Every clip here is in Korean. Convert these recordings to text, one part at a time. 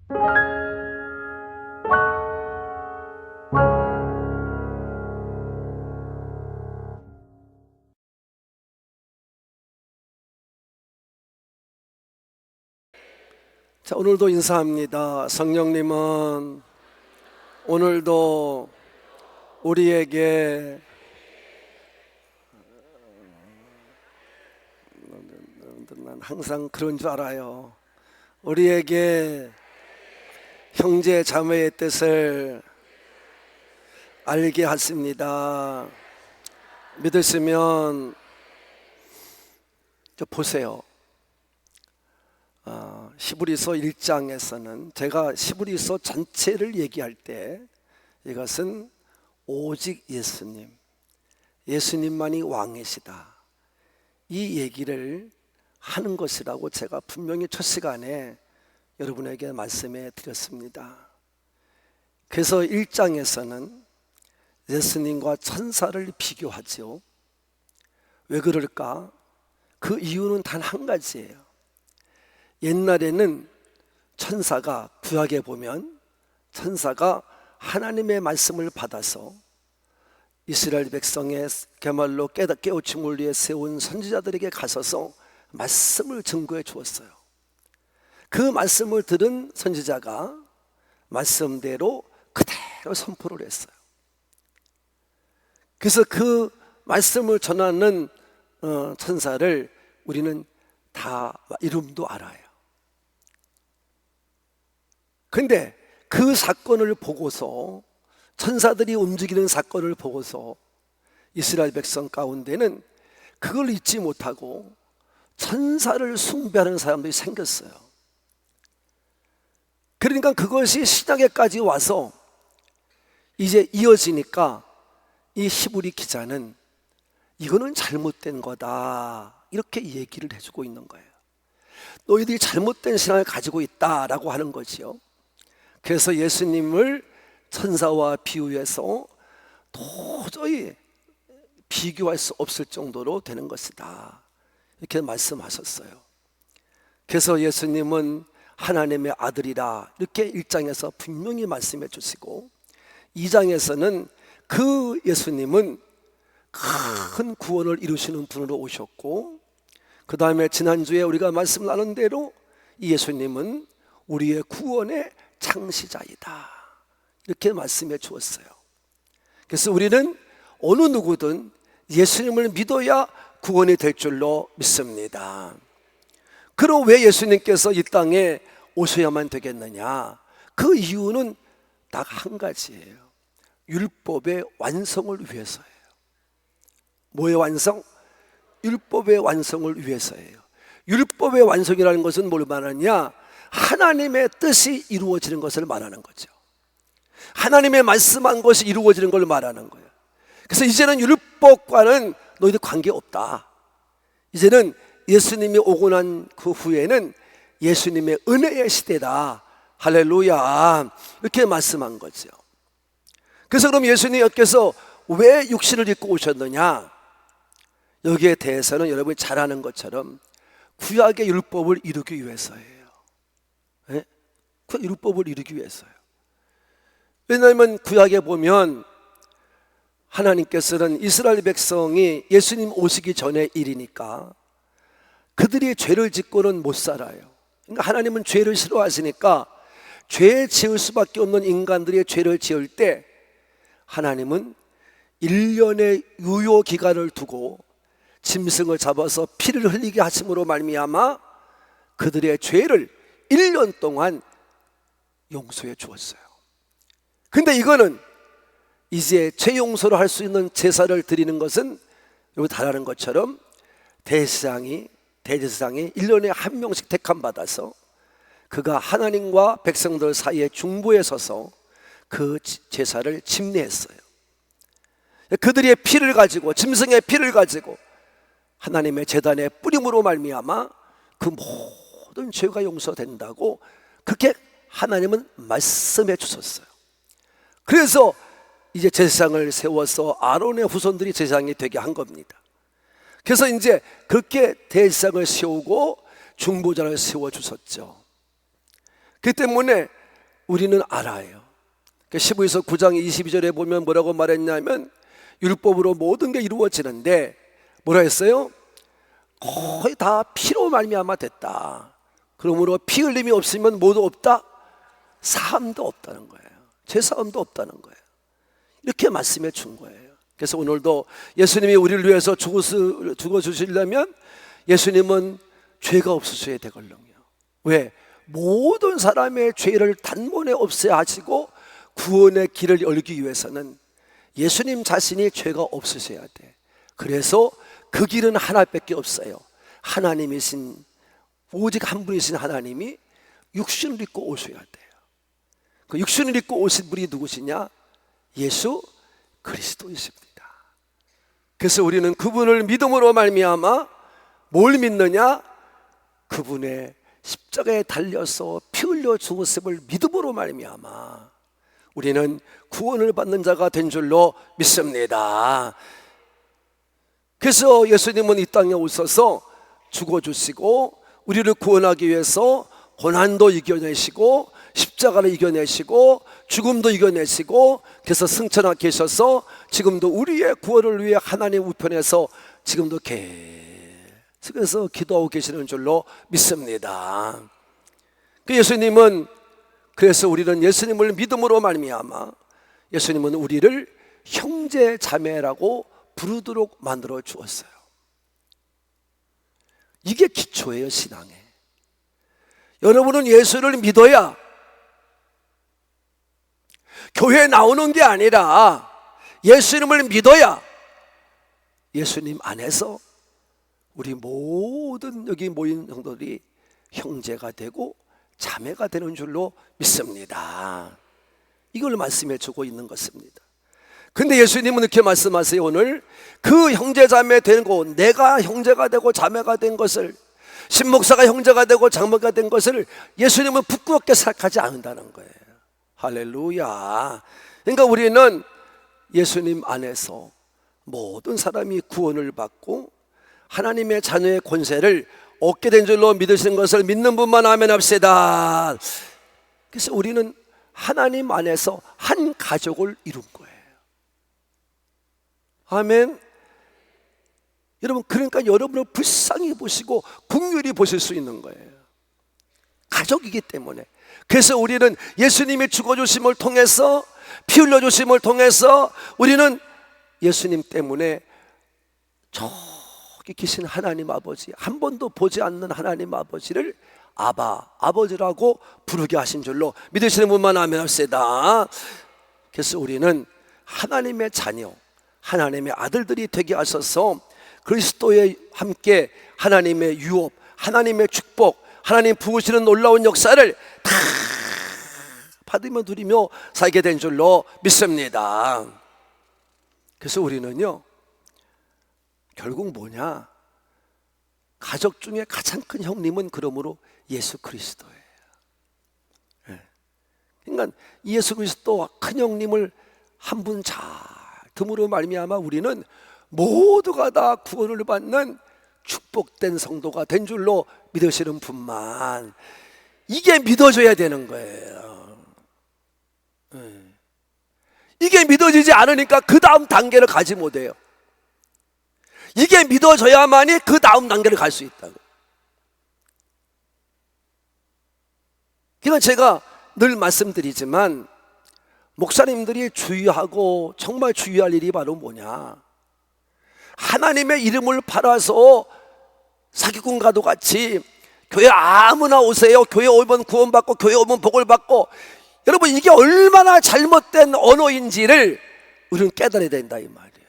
자, 오늘도 인사합니다. 성령님은 오늘도 우리에게 난 항상 그런 줄 알아요. 우리에게 형제 자매의 뜻을 알게 하십니다. 믿으시면 보세요. 히브리서 1장에서는 제가 히브리서 전체를 얘기할 때 이것은 오직 예수님만이 왕이시다, 이 얘기를 하는 것이라고 제가 분명히 첫 시간에 여러분에게 말씀해 드렸습니다. 그래서 1장에서는 예수님과 천사를 비교하죠. 왜 그럴까? 그 이유는 단 한 가지예요. 옛날에는 천사가, 구약에 보면 천사가 하나님의 말씀을 받아서 이스라엘 백성의 그야말로 깨우침을 위해 세운 선지자들에게 가서서 말씀을 증거해 주었어요. 그 말씀을 들은 선지자가 말씀대로 그대로 선포를 했어요. 그래서 그 말씀을 전하는 천사를 우리는 다 이름도 알아요. 근데 그 사건을 보고서, 천사들이 움직이는 사건을 보고서 이스라엘 백성 가운데는 그걸 잊지 못하고 천사를 숭배하는 사람들이 생겼어요. 그러니까 그것이 신약에까지 와서 이제 이어지니까 이 히브리 기자는 이거는 잘못된 거다, 이렇게 얘기를 해주고 있는 거예요. 너희들이 잘못된 신앙을 가지고 있다라고 하는 거지요. 그래서 예수님을 천사와 비유해서 도저히 비교할 수 없을 정도로 되는 것이다, 이렇게 말씀하셨어요. 그래서 예수님은 하나님의 아들이라, 이렇게 1장에서 분명히 말씀해 주시고, 2장에서는 그 예수님은 큰 구원을 이루시는 분으로 오셨고, 그 다음에 지난주에 우리가 말씀 나눈 대로 이 예수님은 우리의 구원의 창시자이다, 이렇게 말씀해 주었어요. 그래서 우리는 어느 누구든 예수님을 믿어야 구원이 될 줄로 믿습니다. 그럼 왜 예수님께서 이 땅에 오셔야만 되겠느냐? 그 이유는 딱 한 가지예요. 율법의 완성을 위해서예요. 뭐의 완성? 율법의 완성을 위해서예요. 율법의 완성이라는 것은 뭘 말하냐? 하나님의 뜻이 이루어지는 것을 말하는 거죠. 하나님의 말씀한 것이 이루어지는 걸 말하는 거예요. 그래서 이제는 율법과는 너희들 관계없다. 이제는 예수님이 오고 난 그 후에는 예수님의 은혜의 시대다, 할렐루야, 이렇게 말씀한 거죠. 그래서 그럼 예수님께서 왜 육신을 입고 오셨느냐? 여기에 대해서는 여러분이 잘 아는 것처럼 구약의 율법을 이루기 위해서예요. 네? 그 율법을 이루기 위해서요. 왜냐하면 구약에 보면 하나님께서는 이스라엘 백성이 예수님 오시기 전의 일이니까 그들이 죄를 짓고는 못 살아요. 그러니까 하나님은 죄를 싫어하시니까 죄 지을 수밖에 없는 인간들이 죄를 지을 때 하나님은 1년의 유효 기간을 두고 짐승을 잡아서 피를 흘리게 하심으로 말미암아 그들의 죄를 1년 동안 용서해 주었어요. 근데 이거는 이제 죄 용서를 할 수 있는 제사를 드리는 것은 여러분 다 아는 것처럼 대제사장이 1년에 한 명씩 택함 받아서 그가 하나님과 백성들 사이에 중보에 서서 그 제사를 집례했어요. 그들의 피를 가지고, 짐승의 피를 가지고 하나님의 제단에 뿌림으로 말미암아 그 모든 죄가 용서된다고 그렇게 하나님은 말씀해 주셨어요. 그래서 이제 제사장을 세워서 아론의 후손들이 제사장이 되게 한 겁니다. 그래서 이제 그렇게 대제사장을 세우고 중보자를 세워 주셨죠. 그 때문에 우리는 알아요. 15에서 9장 22절에 보면 뭐라고 말했냐면 율법으로 모든 게 이루어지는데 뭐라 했어요? 거의 다 피로 말미암아 됐다. 그러므로 피 흘림이 없으면 뭐도 없다? 사함도 없다는 거예요. 제사함도 없다는 거예요. 이렇게 말씀해 준 거예요. 그래서 오늘도 예수님이 우리를 위해서 죽어주시려면 예수님은 죄가 없으셔야 되거든요. 왜? 모든 사람의 죄를 단번에 없애야 하시고 구원의 길을 열기 위해서는 예수님 자신이 죄가 없으셔야 돼. 그래서 그 길은 하나밖에 없어요. 하나님이신, 오직 한 분이신 하나님이 육신을 입고 오셔야 돼요. 그 육신을 입고 오신 분이 누구시냐? 예수 그리스도이십니다. 그래서 우리는 그분을 믿음으로 말미암아 뭘 믿느냐? 그분의 십자가에 달려서 피 흘려 죽으심을 믿음으로 말미암아 우리는 구원을 받는 자가 된 줄로 믿습니다. 그래서 예수님은 이 땅에 오셔서 죽어주시고 우리를 구원하기 위해서 고난도 이겨내시고 십자가를 이겨내시고 죽음도 이겨내시고 그래서 승천하 계셔서 지금도 우리의 구원을 위해 하나님 우편에서 지금도 계속해서 기도하고 계시는 줄로 믿습니다. 그 예수님은, 그래서 우리는 예수님을 믿음으로 말미암아 예수님은 우리를 형제 자매라고 부르도록 만들어 주었어요. 이게 기초예요, 신앙에. 여러분은 예수를 믿어야 교회에 나오는 게 아니라 예수님을 믿어야 예수님 안에서 우리 모든 여기 모인 성도들이 형제가 되고 자매가 되는 줄로 믿습니다. 이걸 말씀해 주고 있는 것입니다. 근데 예수님은 이렇게 말씀하세요. 오늘 그 형제자매 되는 거, 내가 형제가 되고 자매가 된 것을, 신목사가 형제가 되고 장모가 된 것을 예수님은 부끄럽게 생각하지 않는다는 거예요. 할렐루야. 그러니까 우리는 예수님 안에서 모든 사람이 구원을 받고 하나님의 자녀의 권세를 얻게 된 줄로 믿으시는 것을 믿는 분만 아멘 합시다. 그래서 우리는 하나님 안에서 한 가족을 이룬 거예요. 아멘. 여러분, 그러니까 여러분을 불쌍히 보시고 긍휼히 보실 수 있는 거예요. 가족이기 때문에. 그래서 우리는 예수님이 죽어주심을 통해서, 피 흘려주심을 통해서 우리는 예수님 때문에 저기 계신 하나님 아버지, 한 번도 보지 않는 하나님 아버지를 아버지라고 부르게 하신 줄로 믿으시는 분만 아멘 합시다. 그래서 우리는 하나님의 자녀, 하나님의 아들들이 되게 하셔서 그리스도에 함께 하나님의 유업, 하나님의 축복, 하나님 부으시는 놀라운 역사를 다 받으며 누리며 살게 된 줄로 믿습니다. 그래서 우리는요, 결국 뭐냐? 가족 중에 가장 큰 형님은 그러므로 예수 그리스도예요. 그러니까 예수 그리스도 큰 형님을 한 분 잘 듬으로 말미암아 우리는 모두가 다 구원을 받는 축복된 성도가 된 줄로 믿으시는 분만, 이게 믿어져야 되는 거예요. 이게 믿어지지 않으니까 그 다음 단계를 가지 못해요. 이게 믿어져야만이 그 다음 단계를 갈 수 있다고. 그러니까 제가 늘 말씀드리지만 목사님들이 주의하고 정말 주의할 일이 바로 뭐냐? 하나님의 이름을 팔아서 사기꾼과도 같이 교회 아무나 오세요, 교회 오면 구원받고 교회 오면 복을 받고, 여러분 이게 얼마나 잘못된 언어인지를 우리는 깨달아야 된다 이 말이에요.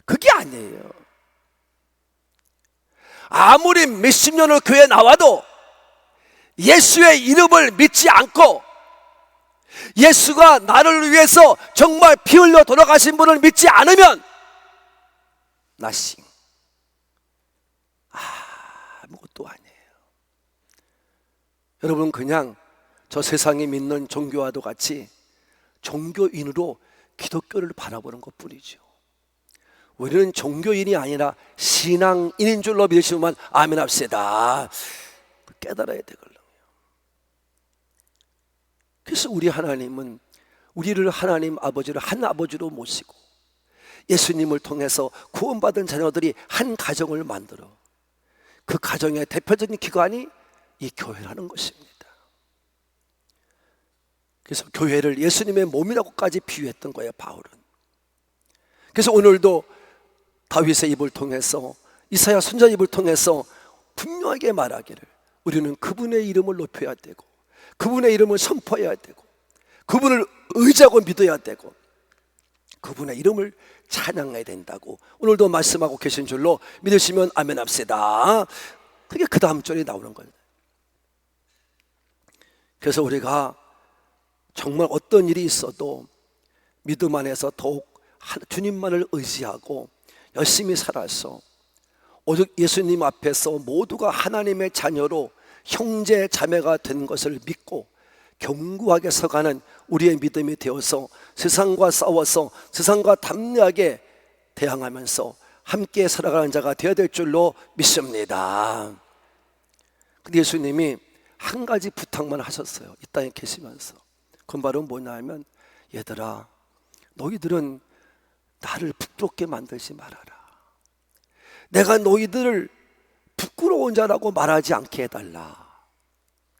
그게 아니에요. 아무리 몇십 년을 교회에 나와도 예수의 이름을 믿지 않고 예수가 나를 위해서 정말 피 흘려 돌아가신 분을 믿지 않으면 nothing, 아무것도 아니에요. 여러분 그냥 저 세상이 믿는 종교와도 같이 종교인으로 기독교를 바라보는 것뿐이죠. 우리는 종교인이 아니라 신앙인인 줄로 믿으시면 아멘 합시다. 깨달아야 되거든요. 그래서 우리 하나님은 우리를 하나님 아버지를 한 아버지로 모시고 예수님을 통해서 구원받은 자녀들이 한 가정을 만들어 그 가정의 대표적인 기관이 이 교회라는 것입니다. 그래서 교회를 예수님의 몸이라고까지 비유했던 거예요, 바울은. 그래서 오늘도 다윗의 입을 통해서 이사야 선지자 입을 통해서 분명하게 말하기를 우리는 그분의 이름을 높여야 되고 그분의 이름을 선포해야 되고 그분을 의지하고 믿어야 되고 그분의 이름을 찬양해야 된다고 오늘도 말씀하고 계신 줄로 믿으시면 아멘 합시다. 그게 그 다음 절에 나오는 거예요. 그래서 우리가 정말 어떤 일이 있어도 믿음 안에서 더욱 주님만을 의지하고 열심히 살아서 오직 예수님 앞에서 모두가 하나님의 자녀로 형제 자매가 된 것을 믿고 견고하게 서가는 우리의 믿음이 되어서 세상과 싸워서 세상과 담대하게 대항하면서 함께 살아가는 자가 되어야 될 줄로 믿습니다. 근데 예수님이 한 가지 부탁만 하셨어요, 이 땅에 계시면서. 그건 바로 뭐냐 하면 얘들아 너희들은 나를 부끄럽게 만들지 말아라. 내가 너희들을 부끄러운 자라고 말하지 않게 해달라.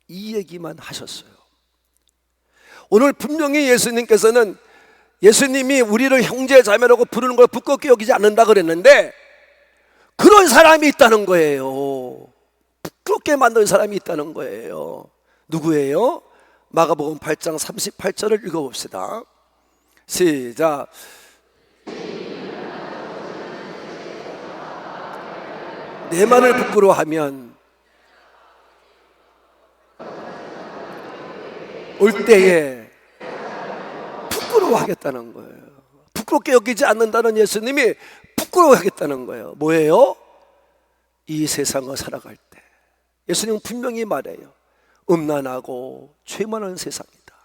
이 얘기만 하셨어요. 오늘 분명히 예수님께서는 예수님이 우리를 형제 자매라고 부르는 걸 부끄럽게 여기지 않는다 그랬는데 그런 사람이 있다는 거예요. 부끄럽게 만드는 사람이 있다는 거예요. 누구예요? 마가복음 8장 38절을 읽어봅시다. 시작. 내만을 부끄러워하면 올 때에 부끄러워하겠다는 거예요. 부끄럽게 여기지 않는다는 예수님이 부끄러워하겠다는 거예요. 뭐예요? 이 세상을 살아갈 때 예수님은 분명히 말해요. 음란하고 죄 많은 세상이다.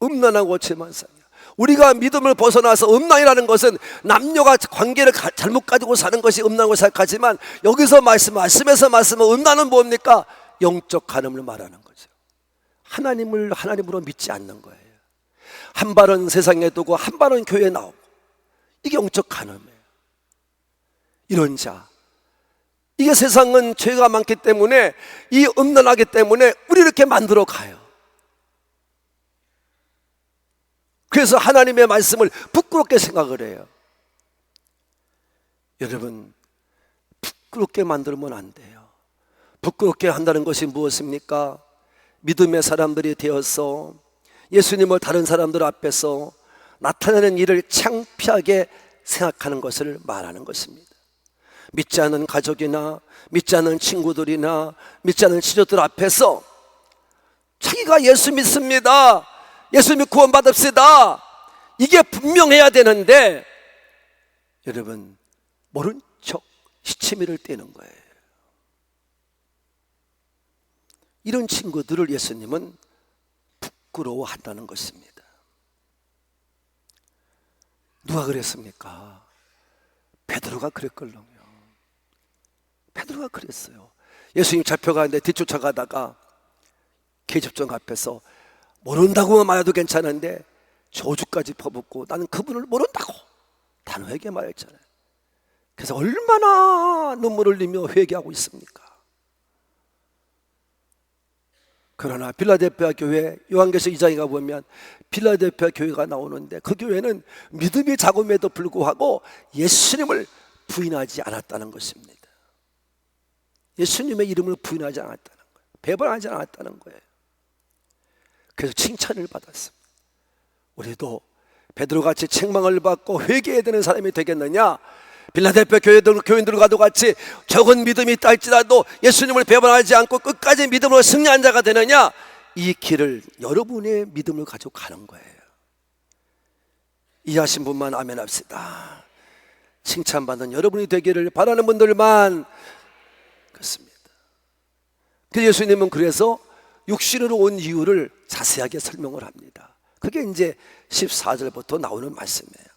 음란하고 죄 많은 세상이야. 우리가 믿음을 벗어나서 음란이라는 것은 남녀가 관계를 잘못 가지고 사는 것이 음란하고 생각하지만 여기서 말씀에서 말씀은 음란은 뭡니까? 영적 간음을 말하는 거죠. 하나님을 하나님으로 믿지 않는 거예요. 한 발은 세상에 두고 한 발은 교회에 나오고 이게 영적 간음이에요. 이런 자, 이게 세상은 죄가 많기 때문에 이 음란하기 때문에 우리 이렇게 만들어 가요. 그래서 하나님의 말씀을 부끄럽게 생각을 해요. 여러분, 부끄럽게 만들면 안 돼요. 부끄럽게 한다는 것이 무엇입니까? 믿음의 사람들이 되어서 예수님을 다른 사람들 앞에서 나타내는 일을 창피하게 생각하는 것을 말하는 것입니다. 믿지 않는 가족이나 믿지 않는 친구들이나 믿지 않는 친구들 앞에서 자기가 예수 믿습니다, 예수 믿고 구원받읍시다, 이게 분명해야 되는데 여러분 모른 척 시치미를 떼는 거예요. 이런 친구들을 예수님은 부끄러워한다는 것입니다. 누가 그랬습니까? 베드로가 그랬걸요. 베드로가 그랬어요. 예수님 잡혀가는데 뒤쫓아가다가 계집종 앞에서 모른다고만 말해도 괜찮은데 저주까지 퍼붓고 나는 그분을 모른다고 단호하게 말했잖아요. 그래서 얼마나 눈물을 흘리며 회개하고 있습니까? 그러나 빌라델피아 교회 요한계시록 2장에 가보면 빌라델피아 교회가 나오는데 그 교회는 믿음이 작음에도 불구하고 예수님을 부인하지 않았다는 것입니다. 예수님의 이름을 부인하지 않았다는 거예요. 배반하지 않았다는 거예요. 그래서 칭찬을 받았습니다. 우리도 베드로같이 책망을 받고 회개해야 되는 사람이 되겠느냐? 빌라델피아 교인들과도 같이 적은 믿음이 있다 할지라도 예수님을 배반하지 않고 끝까지 믿음으로 승리한 자가 되느냐? 이 길을 여러분의 믿음을 가지고 가는 거예요. 이해하신 분만 아멘 합시다. 칭찬받는 여러분이 되기를 바라는 분들만 그렇습니다. 그래서 예수님은 그래서 육신으로 온 이유를 자세하게 설명을 합니다. 그게 이제 14절부터 나오는 말씀이에요.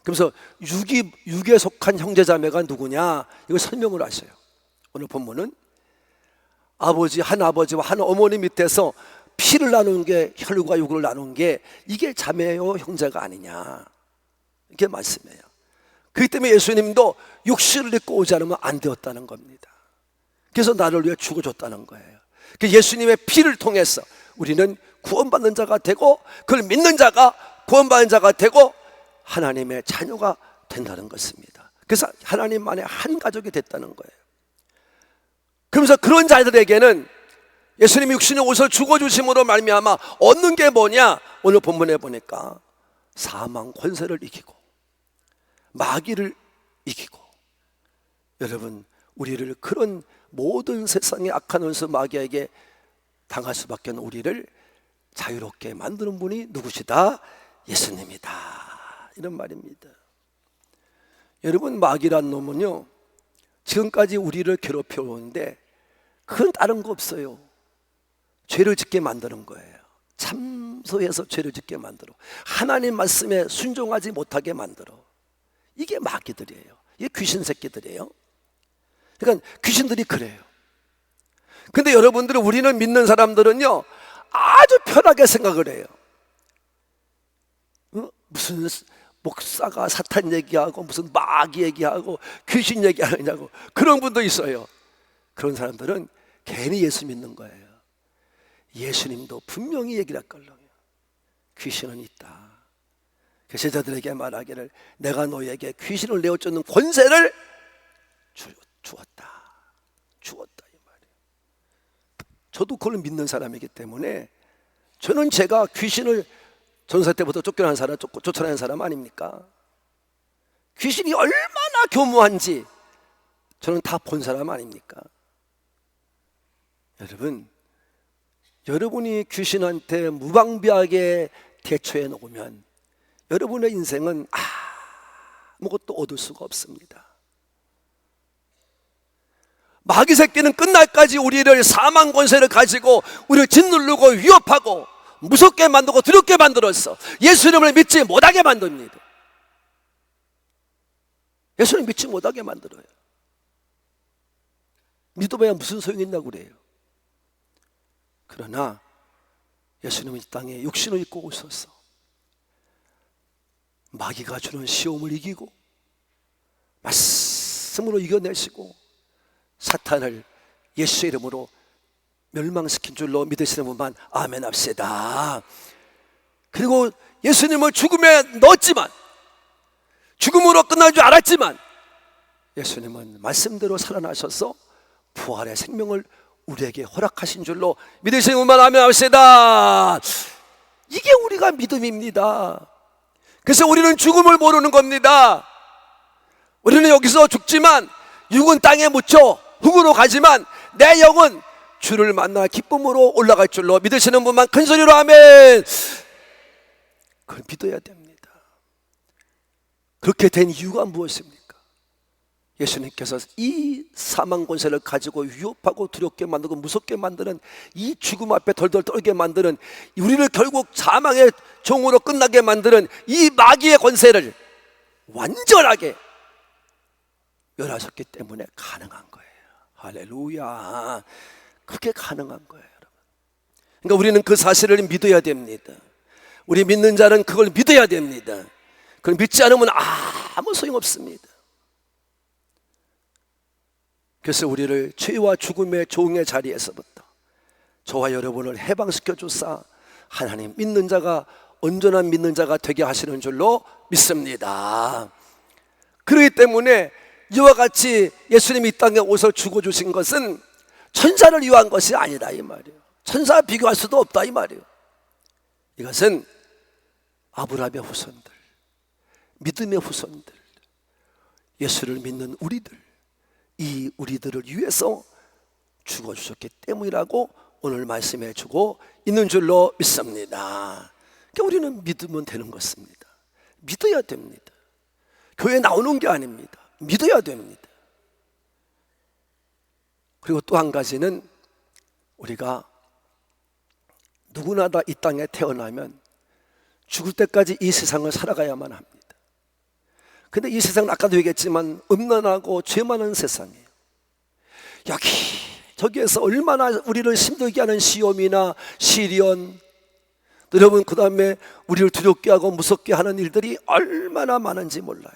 그래서 육에 속한 형제자매가 누구냐 이걸 설명을 하셔요. 오늘 본문은 한 아버지와 한 어머니 밑에서 피를 나눈 게, 혈과 육을 나눈 게 이게 자매요 형제가 아니냐, 이게 말씀이에요. 그렇기 때문에 예수님도 육신을 입고 오지 않으면 안 되었다는 겁니다. 그래서 나를 위해 죽어줬다는 거예요. 그 예수님의 피를 통해서 우리는 구원받는 자가 되고, 그걸 믿는 자가 구원받는 자가 되고 하나님의 자녀가 된다는 것입니다. 그래서 하나님만의 한 가족이 됐다는 거예요. 그러면서 그런 자들에게는 예수님이 육신의 옷을 죽어주심으로 말미암아 얻는 게 뭐냐, 오늘 본문에 보니까 사망 권세를 이기고 마귀를 이기고, 여러분 우리를 그런 모든 세상의 악한 원수 마귀에게 당할 수밖에 없는 우리를 자유롭게 만드는 분이 누구시다? 예수님이다, 이런 말입니다. 여러분, 마귀란 놈은요, 지금까지 우리를 괴롭혀 오는데 그건 다른 거 없어요. 죄를 짓게 만드는 거예요. 참소해서 죄를 짓게 만들어, 하나님 말씀에 순종하지 못하게 만들어. 이게 마귀들이에요. 이게 귀신 새끼들이에요. 그러니까 귀신들이 그래요. 근데 여러분들은, 우리는 믿는 사람들은요 아주 편하게 생각을 해요. 무슨 목사가 사탄 얘기하고 무슨 마귀 얘기하고 귀신 얘기하느냐고, 그런 분도 있어요. 그런 사람들은 괜히 예수 믿는 거예요. 예수님도 분명히 얘기를 했걸요. 귀신은 있다. 그 제자들에게 말하기를, 내가 너에게 귀신을 내어쫓는 권세를 주었다 이 말이에요. 저도 그걸 믿는 사람이기 때문에, 저는 제가 귀신을 전사 때부터 쫓겨난 사람, 쫓아낸 사람 아닙니까? 귀신이 얼마나 교무한지 저는 다 본 사람 아닙니까? 여러분, 여러분이 귀신한테 무방비하게 대처해 놓으면 여러분의 인생은 아무것도 얻을 수가 없습니다. 마귀 새끼는 끝날까지 우리를 사망 권세를 가지고 우리를 짓누르고 위협하고 무섭게 만들고 두렵게 만들었어. 예수님을 믿지 못하게 만듭니다. 예수님 믿지 못하게 만들어요. 믿어봐야 무슨 소용이 있냐고 그래요. 그러나 예수님은 이 땅에 육신을 입고 오셔서 마귀가 주는 시험을 이기고 말씀으로 이겨내시고 사탄을 예수의 이름으로 멸망시킨 줄로 믿으시는 분만 아멘 합시다. 그리고 예수님을 죽음에 넣었지만, 죽음으로 끝날 줄 알았지만, 예수님은 말씀대로 살아나셔서 부활의 생명을 우리에게 허락하신 줄로 믿으시는 분만 아멘 합시다. 이게 우리가 믿음입니다. 그래서 우리는 죽음을 모르는 겁니다. 우리는 여기서 죽지만 육은 땅에 묻혀 흙으로 가지만 내 영은 주를 만나 기쁨으로 올라갈 줄로 믿으시는 분만 큰 소리로 아멘. 그걸 믿어야 됩니다. 그렇게 된 이유가 무엇입니까? 예수님께서 이 사망 권세를 가지고 위협하고 두렵게 만들고 무섭게 만드는, 이 죽음 앞에 덜덜 떨게 만드는, 우리를 결국 사망의 종으로 끝나게 만드는 이 마귀의 권세를 완전하게 멸하셨기 때문에 가능한 거예요. 할렐루야. 그게 가능한 거예요, 여러분. 그러니까 우리는 그 사실을 믿어야 됩니다. 우리 믿는 자는 그걸 믿어야 됩니다. 그걸 믿지 않으면 아무 소용없습니다. 그래서 우리를 죄와 죽음의 종의 자리에서부터 저와 여러분을 해방시켜 주사 하나님 믿는 자가, 온전한 믿는 자가 되게 하시는 줄로 믿습니다. 그렇기 때문에 이와 같이 예수님이 이 땅에 오셔 죽어주신 것은 천사를 위한 것이 아니다 이 말이에요. 천사와 비교할 수도 없다 이 말이에요. 이것은 아브라함의 후손들, 믿음의 후손들, 예수를 믿는 우리들, 이 우리들을 위해서 죽어주셨기 때문이라고 오늘 말씀해 주고 있는 줄로 믿습니다. 그러니까 우리는 믿으면 되는 것입니다. 믿어야 됩니다. 교회 나오는 게 아닙니다. 믿어야 됩니다. 그리고 또 한 가지는, 우리가 누구나 다 이 땅에 태어나면 죽을 때까지 이 세상을 살아가야만 합니다. 근데 이 세상은 아까도 얘기했지만 음란하고 죄 많은 세상이에요. 저기에서 얼마나 우리를 힘들게 하는 시험이나 시련, 여러분 그 다음에 우리를 두렵게 하고 무섭게 하는 일들이 얼마나 많은지 몰라요.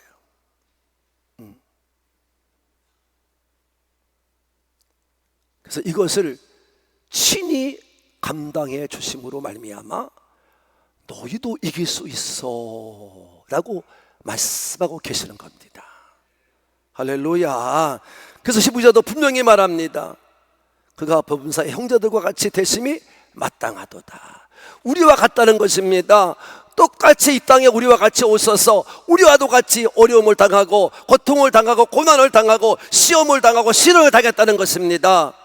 그래서 이것을 친히 감당해 주심으로 말미암아 너희도 이길 수 있어 라고 말씀하고 계시는 겁니다. 할렐루야. 그래서 15절도 분명히 말합니다. 그가 범사의 형제들과 같이 되심이 마땅하도다. 우리와 같다는 것입니다. 똑같이 이 땅에 우리와 같이 오셔서 우리와도 같이 어려움을 당하고 고통을 당하고 고난을 당하고 시험을 당하고 시련을 당했다는 것입니다.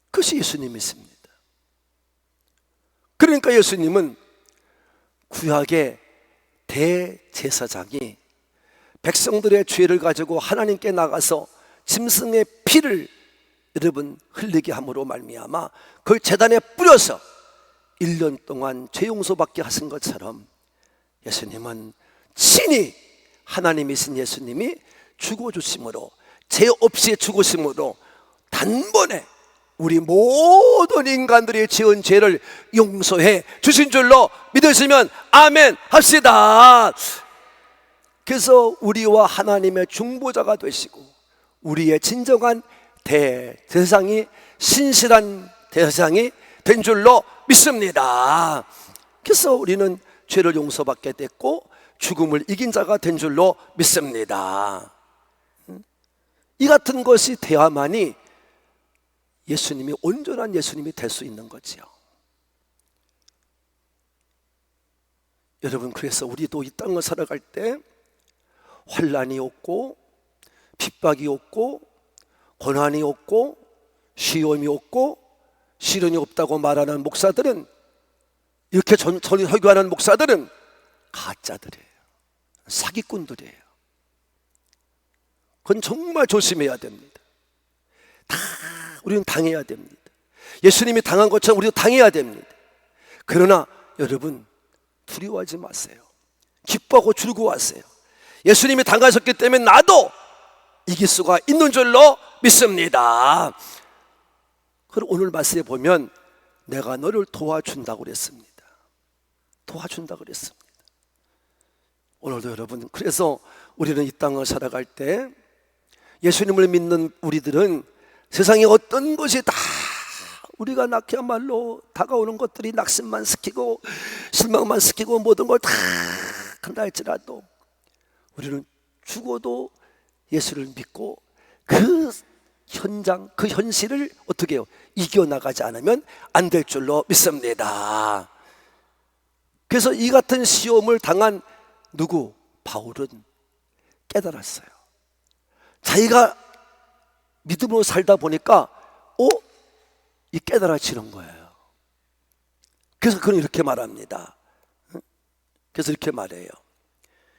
그것이 예수님이십니다. 그러니까 예수님은 구약의 대제사장이 백성들의 죄를 가지고 하나님께 나가서 짐승의 피를 여러분 흘리게 함으로 말미암아 그걸 제단에 뿌려서 1년 동안 죄 용서받게 하신 것처럼 예수님은 친히 하나님이신 예수님이 죽어주심으로 죄 없이 죽으심으로 단번에 우리 모든 인간들이 지은 죄를 용서해 주신 줄로 믿으시면 아멘 합시다. 그래서 우리와 하나님의 중보자가 되시고 우리의 진정한 대제사장이 신실한 대제사장이 된 줄로 믿습니다. 그래서 우리는 죄를 용서받게 됐고 죽음을 이긴 자가 된 줄로 믿습니다. 이 같은 것이 돼야만이 예수님이 온전한 예수님이 될 수 있는 거지요. 여러분 그래서 우리도 이 땅을 살아갈 때 환난이 없고 핍박이 없고 고난이 없고 시험이 없고 시련이 없다고 말하는 목사들은, 이렇게 설교하는 목사들은 가짜들이에요. 사기꾼들이에요. 그건 정말 조심해야 됩니다. 다 우리는 당해야 됩니다. 예수님이 당한 것처럼 우리도 당해야 됩니다. 그러나 여러분 두려워하지 마세요. 기뻐하고 즐거워하세요. 예수님이 당하셨기 때문에 나도 이길 수가 있는 줄로 믿습니다. 그리고 오늘 말씀에 보면 내가 너를 도와준다고 그랬습니다. 도와준다고 그랬습니다. 오늘도 여러분, 그래서 우리는 이 땅을 살아갈 때 예수님을 믿는 우리들은 세상에 어떤 것이 다 우리가 낳기야말로 다가오는 것들이 낙심만 시키고 실망만 시키고 모든 걸 다 한다 할지라도 우리는 죽어도 예수를 믿고 그 현장, 그 현실을 어떻게 해요? 이겨나가지 않으면 안 될 줄로 믿습니다. 그래서 이 같은 시험을 당한 누구? 바울은 깨달았어요. 자기가 믿음으로 살다 보니까 이 깨달아지는 거예요. 그래서 그는 이렇게 말합니다. 그래서 이렇게 말해요.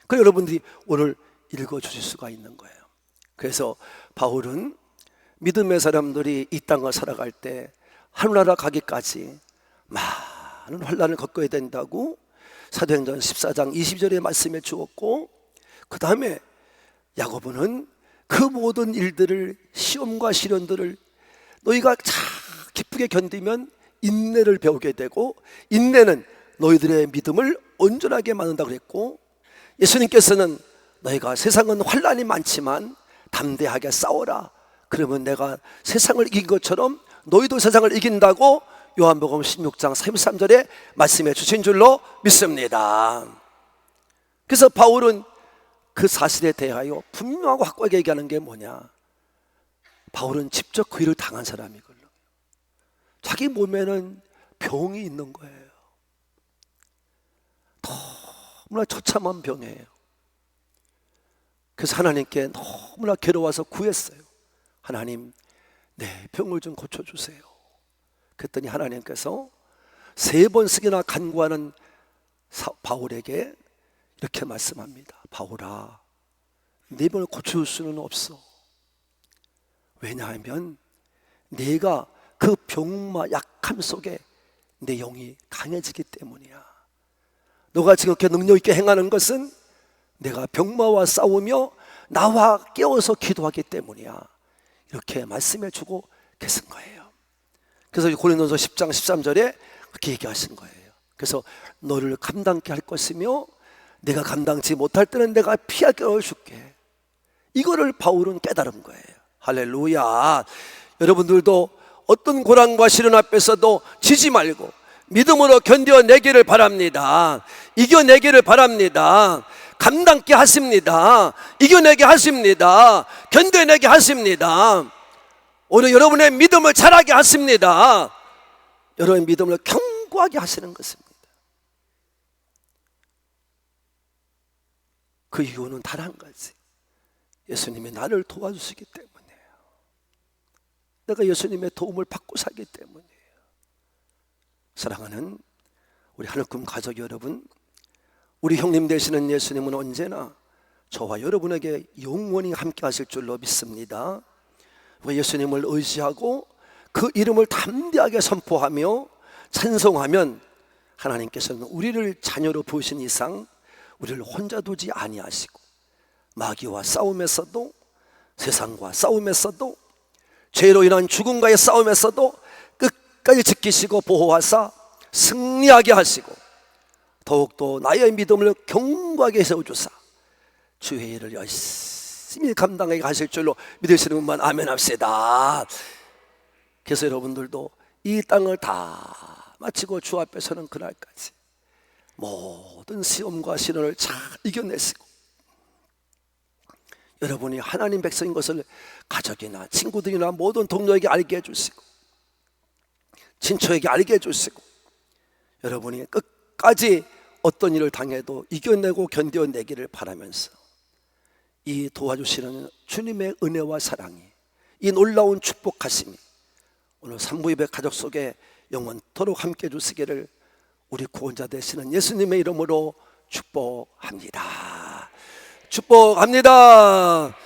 그 여러분들이 오늘 읽어주실 수가 있는 거예요. 그래서 바울은 믿음의 사람들이 이 땅을 살아갈 때 하늘나라 가기까지 많은 환난을 겪어야 된다고 사도행전 14장 20절의 말씀에 주었고, 그 다음에 야고보는 그 모든 일들을, 시험과 시련들을 너희가 잘 기쁘게 견디면 인내를 배우게 되고, 인내는 너희들의 믿음을 온전하게 만든다고 그랬고, 예수님께서는 너희가 세상은 환난이 많지만 담대하게 싸워라, 그러면 내가 세상을 이긴 것처럼 너희도 세상을 이긴다고 요한복음 16장 33절에 말씀해 주신 줄로 믿습니다. 그래서 바울은 그 사실에 대하여 분명하고 확고하게 얘기하는 게 뭐냐? 바울은 직접 그 일을 당한 사람이거든요. 자기 몸에는 병이 있는 거예요. 너무나 처참한 병이에요. 그래서 하나님께 너무나 괴로워서 구했어요. 하나님, 내 병을 좀 고쳐주세요. 그랬더니 하나님께서 3번씩이나 간구하는 바울에게 이렇게 말씀합니다. 바울아, 네 병을 고쳐줄 수는 없어. 왜냐하면 네가 그 병마 약함 속에 내 영이 강해지기 때문이야. 너가 지금 이렇게 능력 있게 행하는 것은 내가 병마와 싸우며 나와 깨워서 기도하기 때문이야. 이렇게 말씀해 주고 계신 거예요. 그래서 고린도서 10장 13절에 그렇게 얘기하신 거예요. 그래서 너를 감당케 할 것이며 내가 감당치 못할 때는 내가 피하게 해줄게. 이거를 바울은 깨달은 거예요. 할렐루야. 여러분들도 어떤 고난과 시련 앞에서도 지지 말고 믿음으로 견뎌내기를 바랍니다. 이겨내기를 바랍니다. 감당케 하십니다. 이겨내게 하십니다. 견뎌내게 하십니다. 오늘 여러분의 믿음을 자라게 하십니다. 여러분의 믿음을 견고하게 하시는 것입니다. 그 이유는 단 한 가지, 예수님이 나를 도와주시기 때문이에요. 내가 예수님의 도움을 받고 살기 때문이에요. 사랑하는 우리 하늘꿈 가족 여러분, 우리 형님 되시는 예수님은 언제나 저와 여러분에게 영원히 함께 하실 줄로 믿습니다. 예수님을 의지하고 그 이름을 담대하게 선포하며 찬송하면 하나님께서는 우리를 자녀로 부으신 이상 우리를 혼자 두지 아니하시고 마귀와 싸움에서도 세상과 싸움에서도 죄로 인한 죽음과의 싸움에서도 끝까지 지키시고 보호하사 승리하게 하시고 더욱더 나의 믿음을 견고하게 세워주사 주의 일을 열심히 감당하게 하실 줄로 믿으시는 분만 아멘 합시다. 그래서 여러분들도 이 땅을 다 마치고 주 앞에 서는 그날까지 모든 시험과 시련을 잘 이겨내시고 여러분이 하나님 백성인 것을 가족이나 친구들이나 모든 동료에게 알게 해주시고 친척에게 알게 해주시고 여러분이 끝까지 어떤 일을 당해도 이겨내고 견뎌내기를 바라면서 이 도와주시는 주님의 은혜와 사랑이, 이 놀라운 축복하심이 오늘 산부인배 가족 속에 영원토록 함께 해주시기를 우리 구원자 되시는 예수님의 이름으로 축복합니다. 축복합니다.